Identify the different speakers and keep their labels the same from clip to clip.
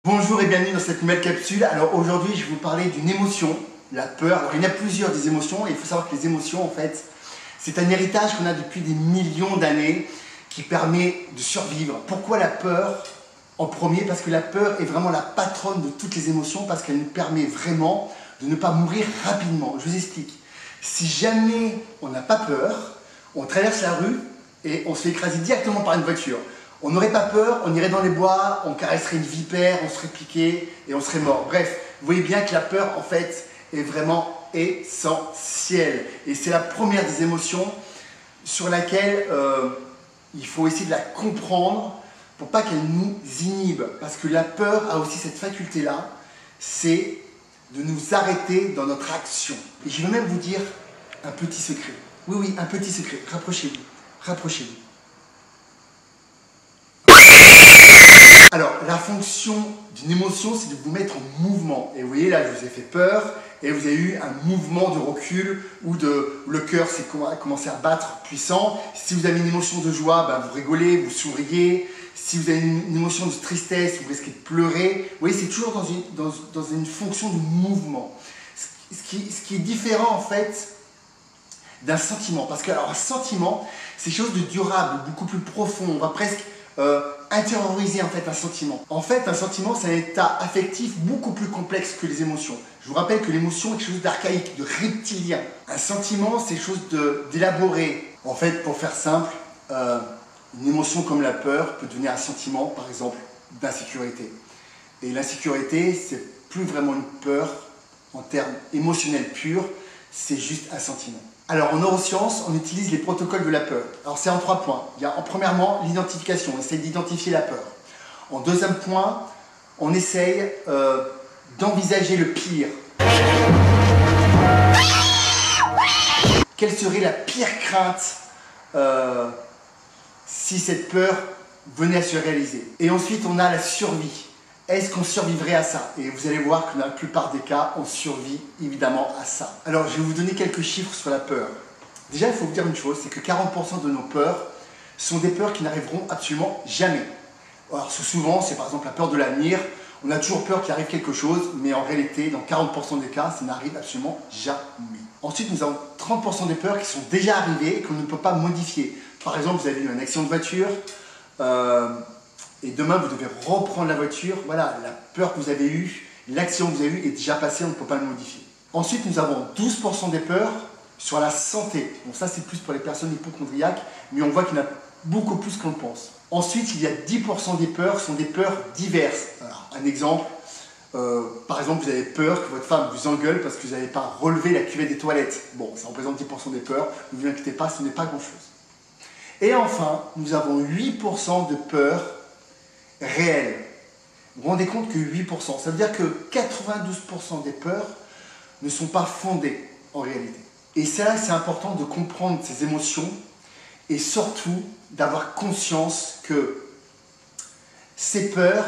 Speaker 1: Bonjour et bienvenue dans cette nouvelle capsule. Alors aujourd'hui je vais vous parler d'une émotion, la peur. Alors il y en a plusieurs des émotions et il faut savoir que les émotions en fait c'est un héritage qu'on a depuis des millions d'années qui permet de survivre. Pourquoi la peur en premier? Parce que la peur est vraiment la patronne de toutes les émotions parce qu'elle nous permet vraiment de ne pas mourir rapidement. Je vous explique. Si jamais on n'a pas peur, on traverse la rue et on se fait écraser directement par une voiture. On n'aurait pas peur, on irait dans les bois, on caresserait une vipère, on serait piqué et on serait mort. Bref, vous voyez bien que la peur, en fait, est vraiment essentielle. Et c'est la première des émotions sur laquelle il faut essayer de la comprendre pour pas qu'elle nous inhibe. Parce que la peur a aussi cette faculté-là, c'est de nous arrêter dans notre action. Et je vais même vous dire un petit secret. Oui, un petit secret. Rapprochez-vous, rapprochez-vous. Alors, la fonction d'une émotion, c'est de vous mettre en mouvement. Et vous voyez, là, je vous ai fait peur, et vous avez eu un mouvement de recul, où le cœur a commencé à battre puissant. Si vous avez une émotion de joie, ben, vous rigolez, vous souriez. Si vous avez une émotion de tristesse, vous risquez de pleurer. Vous voyez, c'est toujours dans une fonction de mouvement. Ce qui est différent, en fait, d'un sentiment. Parce que, alors, un sentiment, c'est quelque chose de durable, beaucoup plus profond. On va presque intérioriser en fait un sentiment. En fait, un sentiment, c'est un état affectif beaucoup plus complexe que les émotions. Je vous rappelle que l'émotion est quelque chose d'archaïque, de reptilien. Un sentiment, c'est quelque chose d'élaboré. En fait, pour faire simple, une émotion comme la peur peut devenir un sentiment, par exemple, d'insécurité. Et l'insécurité, c'est plus vraiment une peur en termes émotionnels purs, c'est juste un sentiment. Alors en neurosciences, on utilise les protocoles de la peur. Alors c'est en 3 points. Il y a premièrement l'identification, on essaye d'identifier la peur. En deuxième point, on essaye d'envisager le pire. Quelle serait la pire crainte si cette peur venait à se réaliser? Et ensuite, on a la survie. Est-ce qu'on survivrait à ça? Et vous allez voir que dans la plupart des cas, on survit évidemment à ça. Alors, je vais vous donner quelques chiffres sur la peur. Déjà, il faut vous dire une chose, c'est que 40% de nos peurs sont des peurs qui n'arriveront absolument jamais. Alors, souvent, c'est par exemple la peur de l'avenir. On a toujours peur qu'il arrive quelque chose, mais en réalité, dans 40% des cas, ça n'arrive absolument jamais. Ensuite, nous avons 30% des peurs qui sont déjà arrivées et qu'on ne peut pas modifier. Par exemple, vous avez eu un accident de voiture, et demain, vous devez reprendre la voiture. Voilà, la peur que vous avez eue, l'accident que vous avez eu est déjà passé, on ne peut pas le modifier. Ensuite, nous avons 12% des peurs sur la santé. Bon, ça, c'est plus pour les personnes hypochondriaques, mais on voit qu'il y en a beaucoup plus qu'on le pense. Ensuite, il y a 10% des peurs qui sont des peurs diverses. Alors, un exemple, par exemple, vous avez peur que votre femme vous engueule parce que vous n'avez pas relevé la cuvette des toilettes. Bon, ça représente 10% des peurs, ne vous inquiétez pas, ce n'est pas grand-chose. Et enfin, nous avons 8% de peurs réel. Vous vous rendez compte que 8%, ça veut dire que 92% des peurs ne sont pas fondées en réalité. Et ça, c'est important de comprendre ces émotions et surtout d'avoir conscience que ces peurs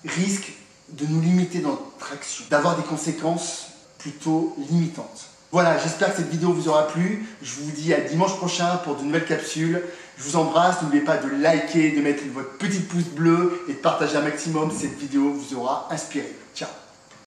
Speaker 1: risquent de nous limiter dans notre action, d'avoir des conséquences plutôt limitantes. Voilà, j'espère que cette vidéo vous aura plu. Je vous dis à dimanche prochain pour de nouvelles capsules. Je vous embrasse. N'oubliez pas de liker, de mettre votre petit pouce bleu et de partager un maximum. Cette vidéo vous aura inspiré. Ciao.